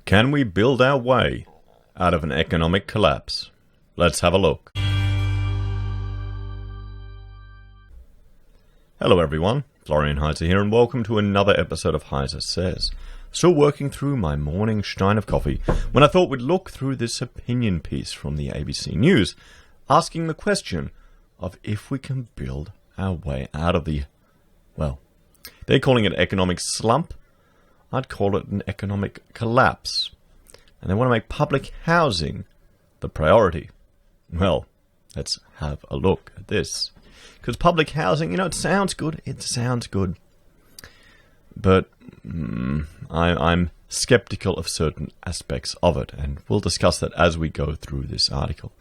Can we build our way out of an economic collapse? Let's have a look. Hello everyone, Florian.heise here, and welcome to another episode of HeiseSays. Still working through my morning stein of coffee when I thought we'd look through this opinion piece from the ABC News, asking the question of if we can build our way out of the, well, they're calling it economic slump. I'd call it an economic collapse. And they want to make public housing the priority. Well, let's have a look at this. Because public housing, it sounds good. It sounds good. But I'm skeptical of certain aspects of it. And we'll discuss that as we go through this article.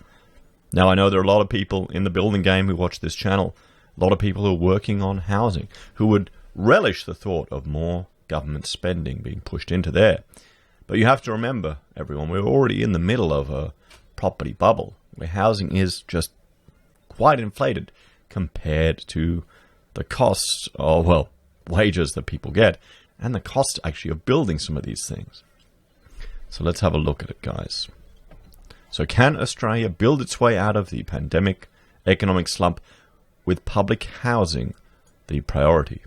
Now, I know there are a lot of people in the building game who watch this channel. A lot of people who are working on housing who would relish the thought of more government spending being pushed into there. But you have to remember, everyone, we're already in the middle of a property bubble where housing is just quite inflated compared to the costs of, well, wages that people get and the cost actually of building some of these things. So let's have a look at it, guys. So can Australia build its way out of the pandemic economic slump with public housing the priority?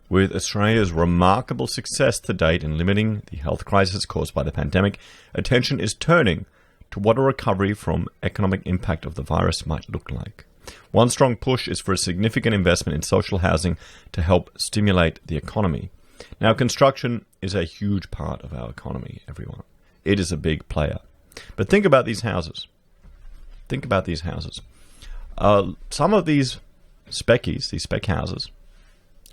With Australia's remarkable success to date in limiting the health crisis caused by the pandemic, attention is turning to what a recovery from economic impact of the virus might look like. One strong push is for a significant investment in social housing to help stimulate the economy. Now, construction is a huge part of our economy, everyone. It is a big player. But think about these houses. Think about these houses. Some of these speckies, these spec houses,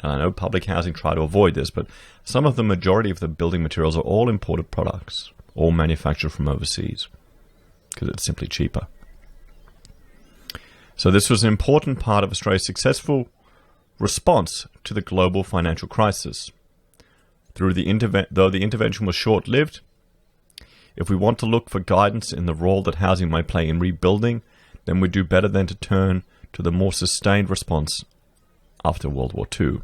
and I know public housing try to avoid this, but some of the majority of the building materials are all imported products, all manufactured from overseas, because it's simply cheaper. So this was an important part of Australia's successful response to the global financial crisis. Though the intervention was short-lived, if we want to look for guidance in the role that housing might play in rebuilding, then we do better than to turn to the more sustained response after World War II.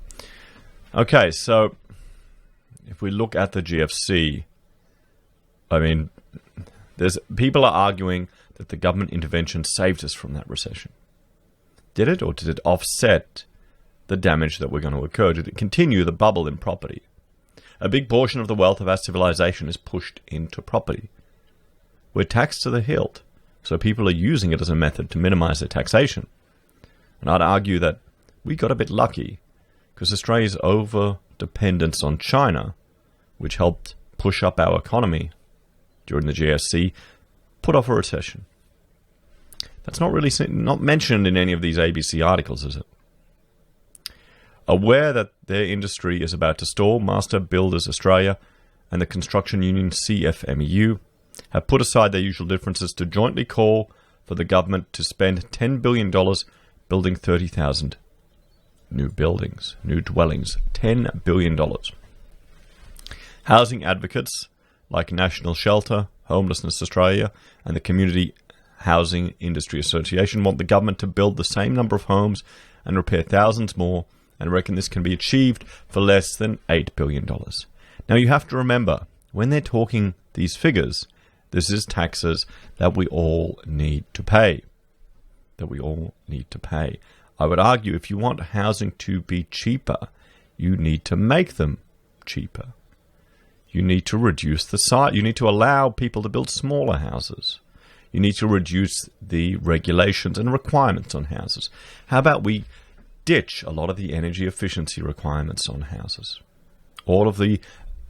Okay, so if we look at the GFC, people are arguing that the government intervention saved us from that recession. Did it, or did it offset the damage that we're going to occur? Did it continue the bubble in property? A big portion of the wealth of our civilization is pushed into property. We're taxed to the hilt, so people are using it as a method to minimize their taxation. And I'd argue that we got a bit lucky because Australia's over-dependence on China, which helped push up our economy during the GFC, put off a recession. That's not mentioned in any of these ABC articles, is it? Aware that their industry is about to stall, Master Builders Australia and the construction union CFMEU have put aside their usual differences to jointly call for the government to spend $10 billion building 30,000 new buildings, new dwellings, $10 billion. Housing advocates like National Shelter, Homelessness Australia, and the Community Housing Industry Association want the government to build the same number of homes and repair thousands more, and reckon this can be achieved for less than $8 billion. Now, you have to remember, when they're talking these figures, this is taxes that we all need to pay. I would argue if you want housing to be cheaper, you need to make them cheaper. You need to reduce the size. You need to allow people to build smaller houses. You need to reduce the regulations and requirements on houses. How about we ditch a lot of the energy efficiency requirements on houses? All of the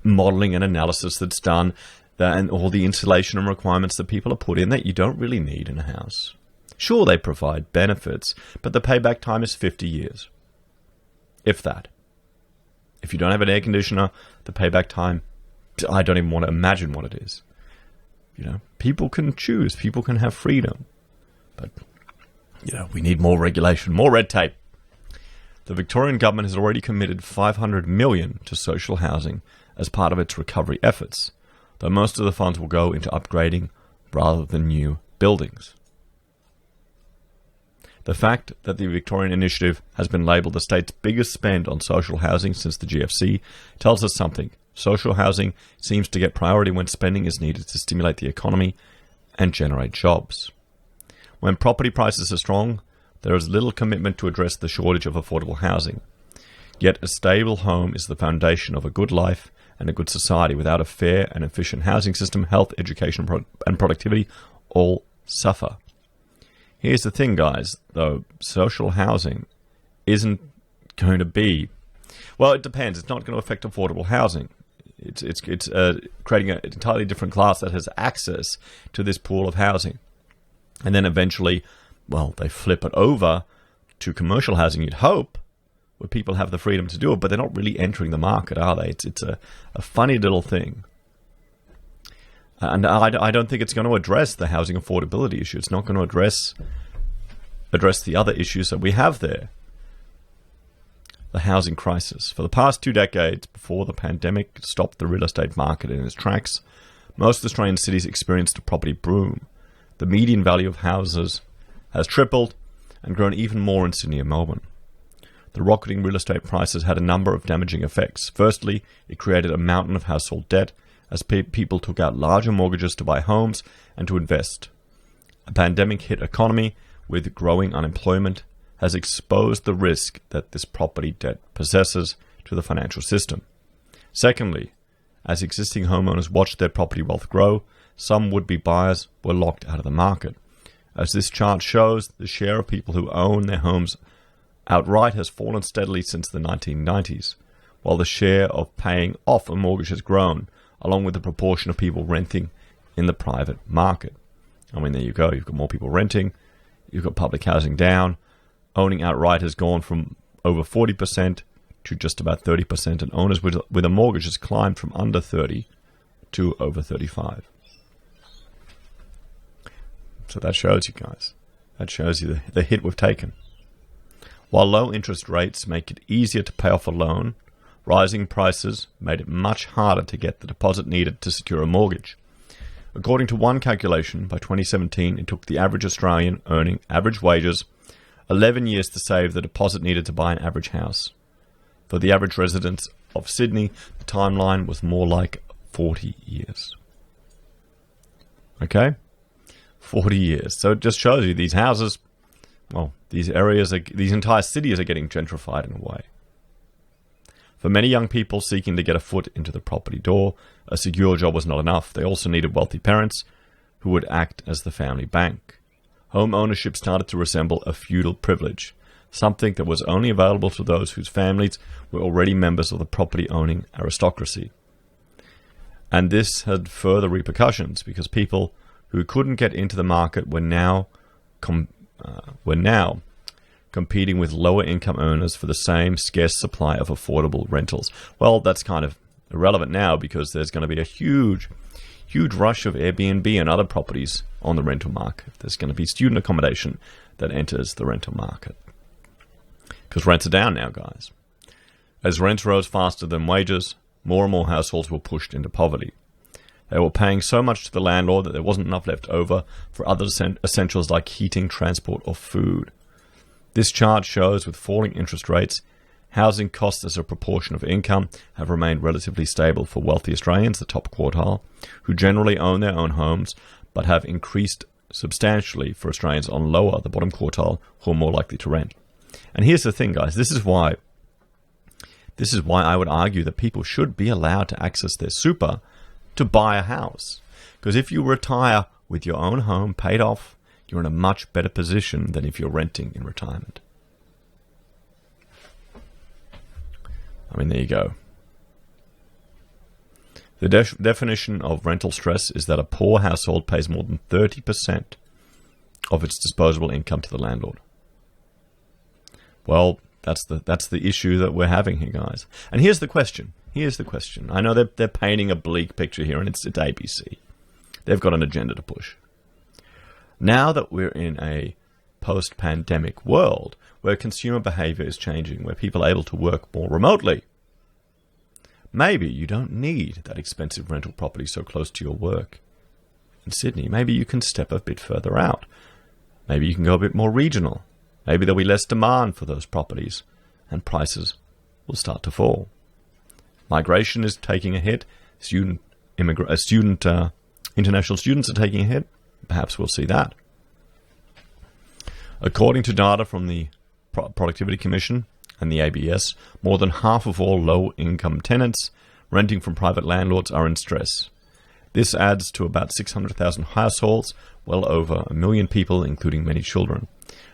modeling and analysis that's done, and all the insulation and requirements that people are put in that you don't really need in a house. Sure, they provide benefits, but the payback time is 50 years. If that. If you don't have an air conditioner, the payback time, I don't even want to imagine what it is. People can choose, people can have freedom. But, we need more regulation, more red tape. The Victorian government has already committed $500 million to social housing as part of its recovery efforts, though most of the funds will go into upgrading rather than new buildings. The fact that the Victorian initiative has been labelled the state's biggest spend on social housing since the GFC tells us something. Social housing seems to get priority when spending is needed to stimulate the economy and generate jobs. When property prices are strong, there is little commitment to address the shortage of affordable housing. Yet a stable home is the foundation of a good life and a good society. Without a fair and efficient housing system, health, education, and productivity all suffer. Here's the thing, guys, though. Social housing isn't going to be... Well, it depends. It's not going to affect affordable housing. It's creating an entirely different class that has access to this pool of housing. And then eventually, well, they flip it over to commercial housing, you'd hope, where people have the freedom to do it, but they're not really entering the market, are they? It's a funny little thing. And I don't think it's going to address the housing affordability issue. It's not going to address the other issues that we have there. The housing crisis. For the past 2 decades, before the pandemic stopped the real estate market in its tracks, most Australian cities experienced a property boom. The median value of houses has tripled and grown even more in Sydney and Melbourne. The rocketing real estate prices had a number of damaging effects. Firstly, it created a mountain of household debt as people took out larger mortgages to buy homes and to invest. A pandemic-hit economy with growing unemployment has exposed the risk that this property debt possesses to the financial system. Secondly, as existing homeowners watched their property wealth grow, some would-be buyers were locked out of the market. As this chart shows, the share of people who own their homes outright has fallen steadily since the 1990s, while the share of paying off a mortgage has grown, along with the proportion of people renting in the private market. I mean, there you go. You've got more people renting. You've got public housing down. Owning outright has gone from over 40% to just about 30%, and owners with a mortgage has climbed from under 30 to over 35. So that shows you guys. That shows you the hit we've taken. While low interest rates make it easier to pay off a loan, rising prices made it much harder to get the deposit needed to secure a mortgage. According to one calculation, by 2017, it took the average Australian earning average wages 11 years to save the deposit needed to buy an average house. For the average residents of Sydney, the timeline was more like 40 years. Okay? 40 years. So it just shows you these houses, well, these entire cities are getting gentrified in a way. For many young people seeking to get a foot into the property door, a secure job was not enough. They also needed wealthy parents who would act as the family bank. Home ownership started to resemble a feudal privilege, something that was only available to those whose families were already members of the property-owning aristocracy. And this had further repercussions because people who couldn't get into the market were now competing with lower-income earners for the same scarce supply of affordable rentals. Well, that's kind of irrelevant now because there's going to be a huge rush of Airbnb and other properties on the rental market. There's going to be student accommodation that enters the rental market. Because rents are down now, guys. As rents rose faster than wages, more and more households were pushed into poverty. They were paying so much to the landlord that there wasn't enough left over for other essentials like heating, transport, or food. This chart shows with falling interest rates, housing costs as a proportion of income have remained relatively stable for wealthy Australians, the top quartile, who generally own their own homes, but have increased substantially for Australians on lower, the bottom quartile, who are more likely to rent. And here's the thing, guys. This is why I would argue that people should be allowed to access their super to buy a house. Because if you retire with your own home paid off, you're in a much better position than if you're renting in retirement. I mean, there you go. The definition of rental stress is that a poor household pays more than 30% of its disposable income to the landlord. Well, that's the issue that we're having here, guys. And here's the question. I know they're painting a bleak picture here, and it's ABC. They've got an agenda to push. Now that we're in a post-pandemic world where consumer behavior is changing, where people are able to work more remotely, maybe you don't need that expensive rental property so close to your work in Sydney. Maybe you can step a bit further out. Maybe you can go a bit more regional. Maybe there'll be less demand for those properties and prices will start to fall. Migration is taking a hit. International students are taking a hit. Perhaps we'll see that. According to data from the Productivity Commission and the ABS, more than half of all low-income tenants renting from private landlords are in stress. This adds to about 600,000 households, well over 1 million people, including many children.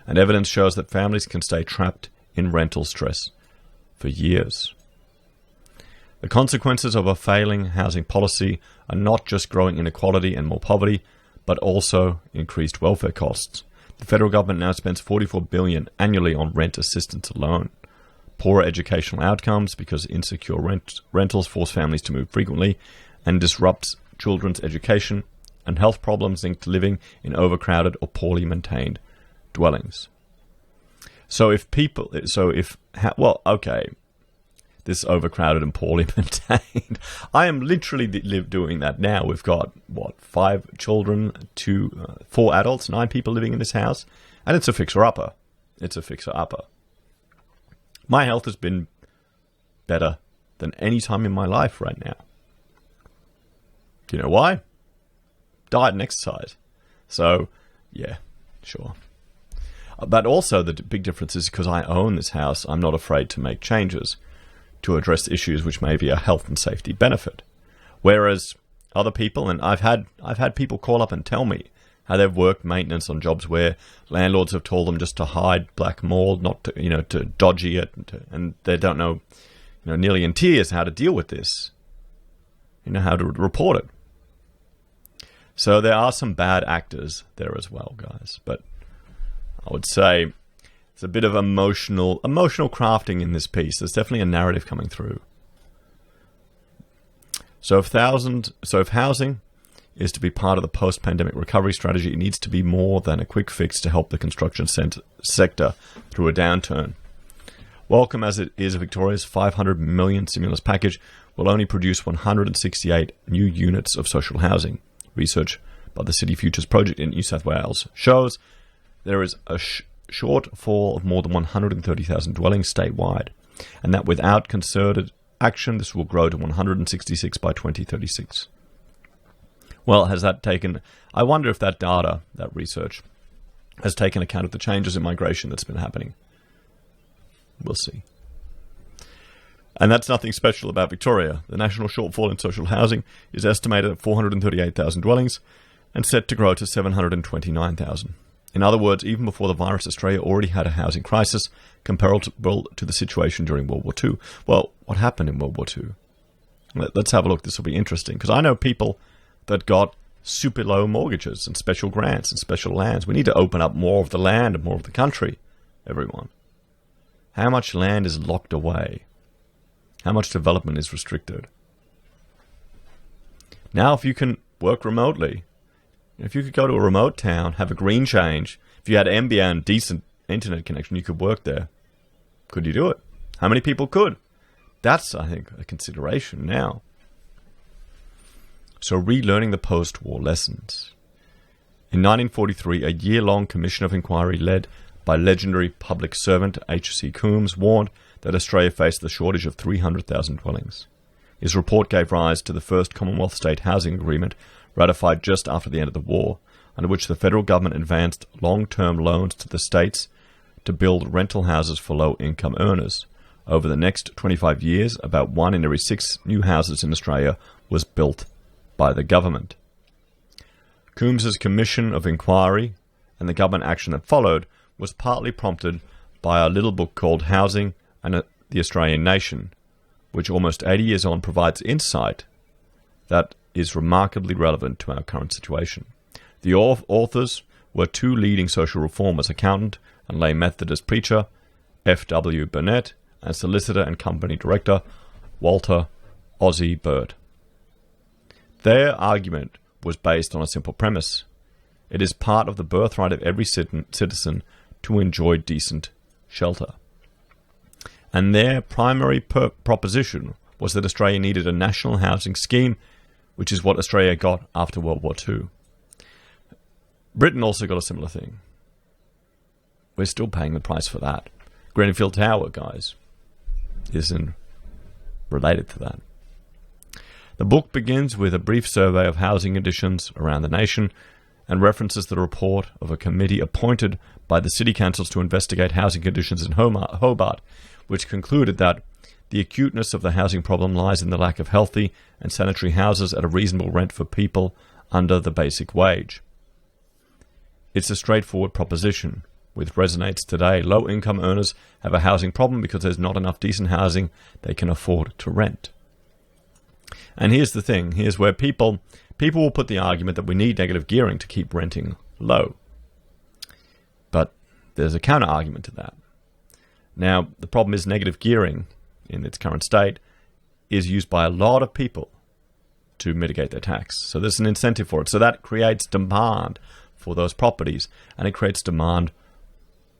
And evidence shows that families can stay trapped in rental stress for years. The consequences of a failing housing policy are not just growing inequality and more poverty, but also increased welfare costs. The federal government now spends $44 billion annually on rent assistance alone. Poorer educational outcomes because insecure rentals force families to move frequently and disrupts children's education, and health problems linked to living in overcrowded or poorly maintained dwellings. This overcrowded and poorly maintained. I am literally doing that now. We've got, 5 children, 4 adults, 9 people living in this house, and it's a fixer-upper. My health has been better than any time in my life right now. Do you know why? Diet and exercise. So, yeah, sure. But also the big difference is because I own this house, I'm not afraid to make changes to address issues which may be a health and safety benefit. Whereas other people, and I've had people call up and tell me how they've worked maintenance on jobs where landlords have told them just to hide black mold, not to, to dodgy it, and they don't know, nearly in tears how to deal with this, how to report it. So there are some bad actors there as well, guys. But I would say it's a bit of emotional crafting in this piece. There's definitely a narrative coming through. So if housing is to be part of the post-pandemic recovery strategy, it needs to be more than a quick fix to help the construction sector through a downturn. Welcome as it is, Victoria's $500 million stimulus package will only produce 168 new units of social housing. Research by the City Futures Project in New South Wales shows there is a shortfall of more than 130,000 dwellings statewide, and that without concerted action, this will grow to 166 by 2036. Well, I wonder if that data, that research, has taken account of the changes in migration that's been happening. We'll see. And that's nothing special about Victoria. The national shortfall in social housing is estimated at 438,000 dwellings and set to grow to 729,000. In other words, even before the virus, Australia already had a housing crisis comparable to the situation during World War II. Well, what happened in World War II? Let's have a look. This will be interesting, because I know people that got super low mortgages and special grants and special lands. We need to open up more of the land and more of the country, everyone. How much land is locked away? How much development is restricted? Now, if you can work remotely, if you could go to a remote town, have a green change, if you had NBN and decent internet connection, you could work there. Could you do it? How many people could? That's, I think, a consideration now. So, relearning the post-war lessons. In 1943, a year-long commission of inquiry led by legendary public servant H.C. Coombs warned that Australia faced the shortage of 300,000 dwellings. His report gave rise to the first Commonwealth State Housing Agreement, ratified just after the end of the war, under which the federal government advanced long-term loans to the states to build rental houses for low-income earners. Over the next 25 years, about 1 in every 6 new houses in Australia was built by the government. Coombs's commission of inquiry and the government action that followed was partly prompted by a little book called Housing and the Australian Nation, which almost 80 years on provides insight that is remarkably relevant to our current situation. The authors were 2 leading social reformers, accountant and lay Methodist preacher F.W. Burnett, and solicitor and company director Walter Aussie Bird. Their argument was based on a simple premise. It is part of the birthright of every citizen to enjoy decent shelter. And their primary proposition was that Australia needed a national housing scheme, which is what Australia got after World War II. Britain also got a similar thing. We're still paying the price for that. Grenfell Tower, guys, is in related to that. The book begins with a brief survey of housing conditions around the nation and references the report of a committee appointed by the city councils to investigate housing conditions in Hobart, which concluded that the acuteness of the housing problem lies in the lack of healthy and sanitary houses at a reasonable rent for people under the basic wage. It's a straightforward proposition, which resonates today. Low-income earners have a housing problem because there's not enough decent housing they can afford to rent. And here's the thing. Here's where people will put the argument that we need negative gearing to keep renting low. But there's a counter-argument to that. Now, the problem is negative gearing in its current state is used by a lot of people to mitigate their tax. So there's an incentive for it. So that creates demand for those properties, and it creates demand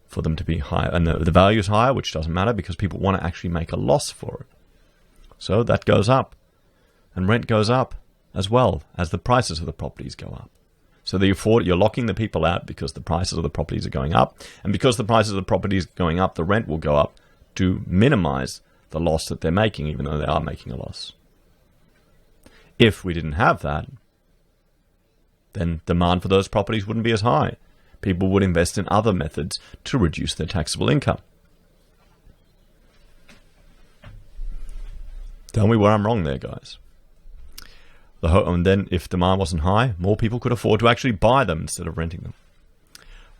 for them to be higher. And the value is higher, which doesn't matter because people want to actually make a loss for it. So that goes up. And rent goes up as well as the prices of the properties go up. So you're locking the people out because the prices of the properties are going up. And because the prices of the properties are going up, the rent will go up to minimize the loss that they're making, even though they are making a loss. If we didn't have that, then demand for those properties wouldn't be as high. People would invest in other methods to reduce their taxable income. Tell me where I'm wrong there, guys. And then if demand wasn't high, more people could afford to actually buy them instead of renting them.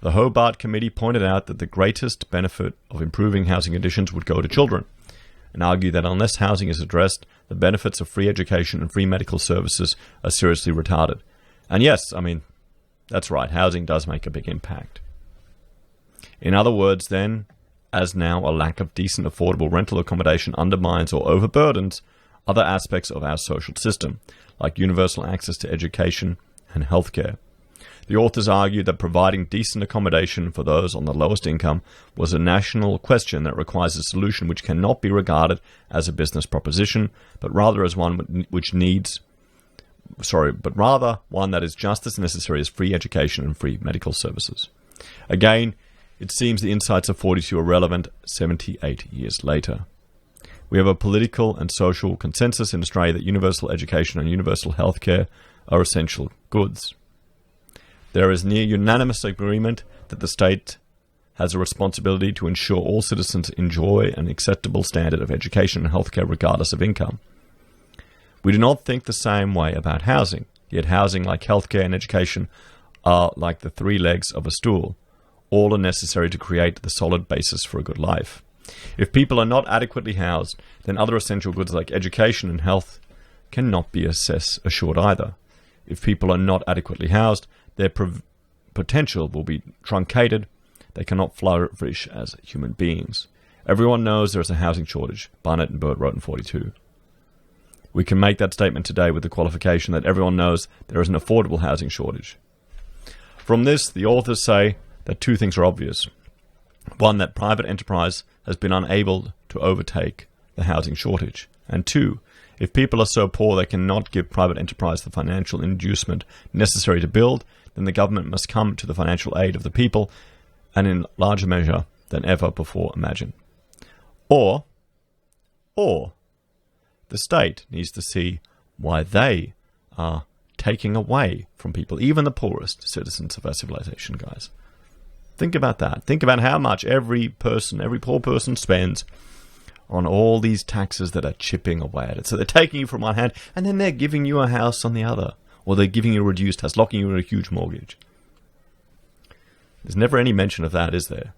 The Hobart Committee pointed out that the greatest benefit of improving housing conditions would go to children, and argued that unless housing is addressed, the benefits of free education and free medical services are seriously retarded. And yes, I mean, that's right, housing does make a big impact. In other words, then, as now a lack of decent affordable rental accommodation undermines or overburdens other aspects of our social system, like universal access to education and healthcare. The authors argued that providing decent accommodation for those on the lowest income was a national question that requires a solution which cannot be regarded as a business proposition, but rather as one one that is just as necessary as free education and free medical services. Again, it seems the insights of 42 are relevant 78 years later. We have a political and social consensus in Australia that universal education and universal healthcare are essential goods. There is near unanimous agreement that the state has a responsibility to ensure all citizens enjoy an acceptable standard of education and healthcare regardless of income. We do not think the same way about housing, yet housing, like healthcare and education, are like the three legs of a stool. All are necessary to create the solid basis for a good life. If people are not adequately housed, then other essential goods like education and health cannot be assured either. If people are not adequately housed, their potential will be truncated. They cannot flourish as human beings. Everyone knows there is a housing shortage, Barnett and Burt wrote in 42. We can make that statement today with the qualification that everyone knows there is an affordable housing shortage. From this, the authors say that two things are obvious. One, that private enterprise has been unable to overtake the housing shortage. And two, if people are so poor they cannot give private enterprise the financial inducement necessary to build, then the government must come to the financial aid of the people, and in larger measure than ever before imagined. Or the state needs to see why they are taking away from people, even the poorest citizens of our civilization, guys. Think about that. Think about how much every poor person spends on all these taxes that are chipping away at it. So they're taking you from one hand, and then they're giving you a house on the other. Or they're giving you a reduced house, locking you in a huge mortgage. There's never any mention of that, is there?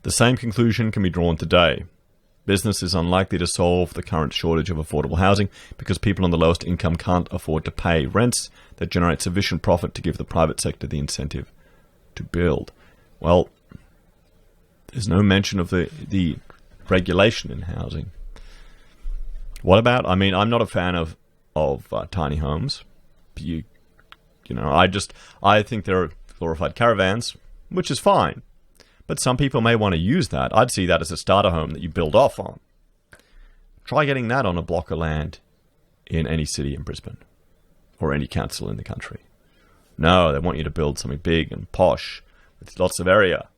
The same conclusion can be drawn today. Business is unlikely to solve the current shortage of affordable housing because people on the lowest income can't afford to pay rents that generate sufficient profit to give the private sector the incentive to build. Well, there's no mention of the regulation in housing. What about, I mean, I'm not a fan of tiny homes. I think they're glorified caravans, which is fine. But some people may want to use that. I'd see that as a starter home that you build off on. Try getting that on a block of land in any city in Brisbane or any council in the country. No, they want you to build something big and posh with lots of area.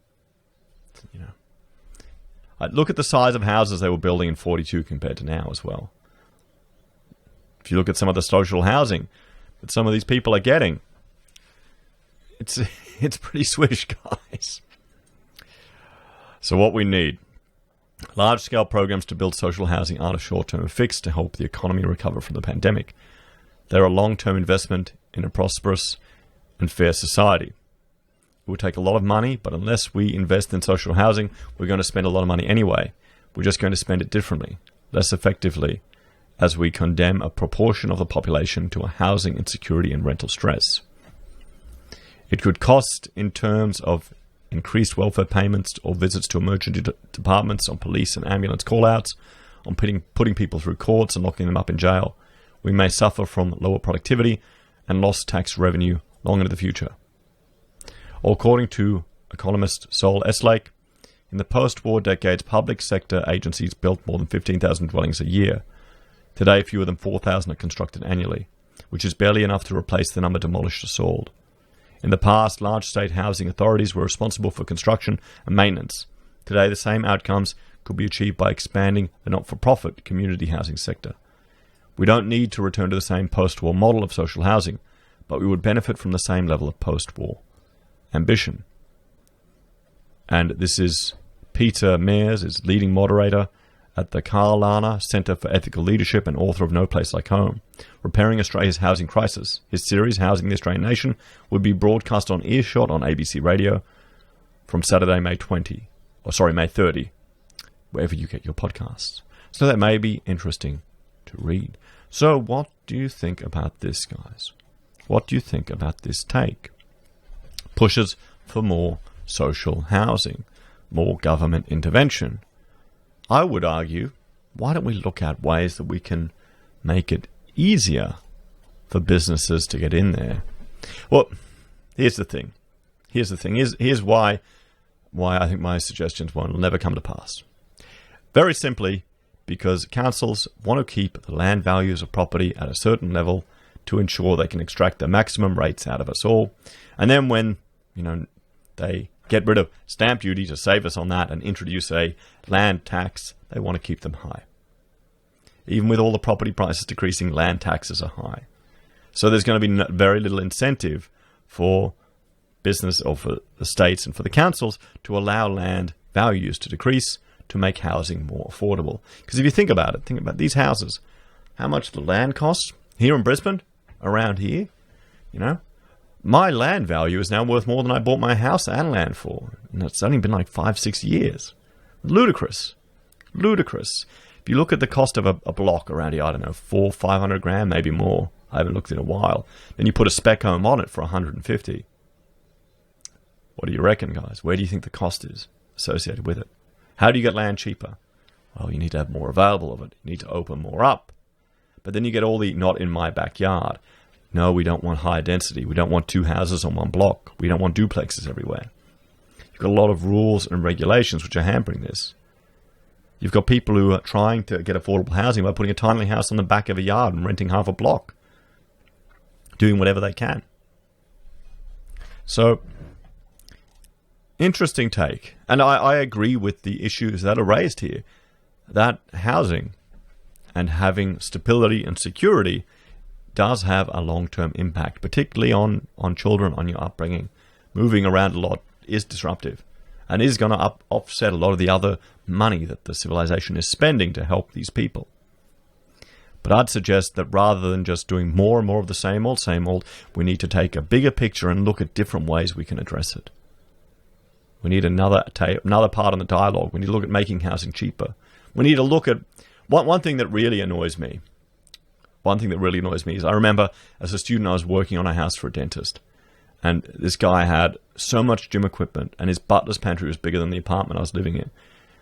Look at the size of houses they were building in 42 compared to now as well. If you look at some of the social housing that some of these people are getting, it's pretty swish, guys. So what we need, large-scale programs to build social housing aren't a short-term fix to help the economy recover from the pandemic. They're a long-term investment in a prosperous and fair society. It will take a lot of money, but unless we invest in social housing, we're going to spend a lot of money anyway. We're just going to spend it differently, less effectively, as we condemn a proportion of the population to a housing insecurity and rental stress. It could cost in terms of increased welfare payments or visits to emergency departments, on police and ambulance call-outs, on putting people through courts and locking them up in jail. We may suffer from lower productivity and lost tax revenue long into the future. According to economist Sol Eslake, in the post-war decades, public sector agencies built more than 15,000 dwellings a year. Today, fewer than 4,000 are constructed annually, which is barely enough to replace the number demolished or sold. In the past, large state housing authorities were responsible for construction and maintenance. Today, the same outcomes could be achieved by expanding the not-for-profit community housing sector. We don't need to return to the same post-war model of social housing, but we would benefit from the same level of post-war ambition. And this is Peter Mears, is leading moderator at the Karl Lahner Center for Ethical Leadership and author of No Place Like Home, Repairing Australia's Housing Crisis. His series, Housing the Australian Nation, would be broadcast on Earshot on ABC Radio from Saturday, May 30, wherever you get your podcasts. So that may be interesting to read. So what do you think about this, guys? What do you think about this take? Pushes for more social housing, more government intervention. I would argue, why don't we look at ways that we can make it easier for businesses to get in there? Well, here's the thing. Here's why I think my suggestions will never come to pass. Very simply, because councils want to keep the land values of property at a certain level to ensure they can extract the maximum rates out of us all. And then when, they get rid of stamp duty to save us on that and introduce a land tax, they want to keep them high. Even with all the property prices decreasing, land taxes are high. So there's going to be very little incentive for business or for the states and for the councils to allow land values to decrease to make housing more affordable. Because if you think about these houses, how much the land costs here in Brisbane, around here, my land value is now worth more than I bought my house and land for. And it's only been like 5-6 years. Ludicrous. If you look at the cost of a block around here, I don't know, 400-500 grand, maybe more. I haven't looked in a while. Then you put a spec home on it for 150. What do you reckon, guys? Where do you think the cost is associated with it? How do you get land cheaper? Well, you need to have more available of it. You need to open more up. But then you get all the not in my backyard. No, we don't want high density. We don't want 2 houses on one block. We don't want duplexes everywhere. You've got a lot of rules and regulations which are hampering this. You've got people who are trying to get affordable housing by putting a tiny house on the back of a yard and renting half a block. Doing whatever they can. So, interesting take. And I agree with the issues that are raised here. That housing and having stability and security does have a long-term impact, particularly on children, on your upbringing. Moving around a lot is disruptive and is going to offset a lot of the other money that the civilization is spending to help these people. But I'd suggest that rather than just doing more and more of the same old, we need to take a bigger picture and look at different ways we can address it. We need another part on the dialogue. We need to look at making housing cheaper. We need to look at one thing that really annoys me. Is I remember as a student I was working on a house for a dentist. And this guy had so much gym equipment and his butler's pantry was bigger than the apartment I was living in.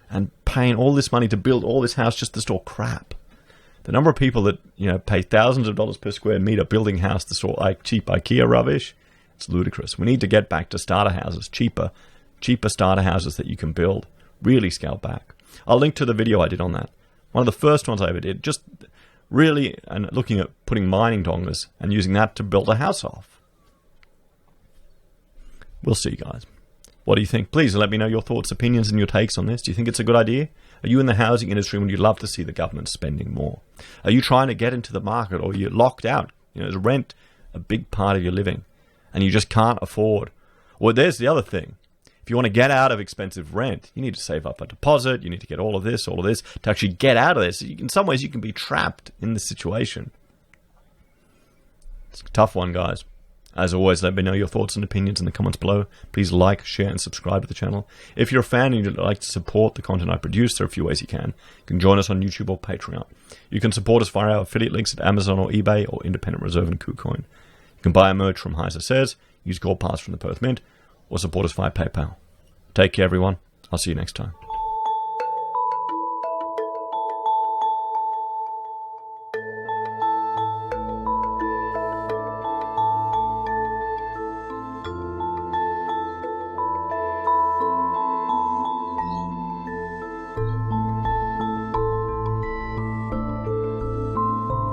And paying all this money to build all this house just to store crap. The number of people that pay thousands of dollars per square meter building house to store like cheap IKEA rubbish, it's ludicrous. We need to get back to starter houses, cheaper starter houses that you can build, really scale back. I'll link to the video I did on that. One of the first ones I ever did, just really and looking at putting mining donglers and using that to build a house off. We'll see, guys. What do you think? Please let me know your thoughts, opinions, and your takes on this. Do you think it's a good idea? Are you in the housing industry and would you love to see the government spending more? Are you trying to get into the market, or you're locked out? Is rent a big part of your living and you just can't afford? Well, there's the other thing. If you want to get out of expensive rent, you need to save up a deposit. You need to get all of this to actually get out of this. In some ways, you can be trapped in this situation. It's a tough one, guys. As always, let me know your thoughts and opinions in the comments below. Please like, share, and subscribe to the channel. If you're a fan and you'd like to support the content I produce, there are a few ways you can. You can join us on YouTube or Patreon. You can support us via our affiliate links at Amazon or eBay or Independent Reserve and Kucoin. You can buy a merch from HeiseSays, use Gold Pass from the Perth Mint, or support us via PayPal. Take care, everyone. I'll see you next time.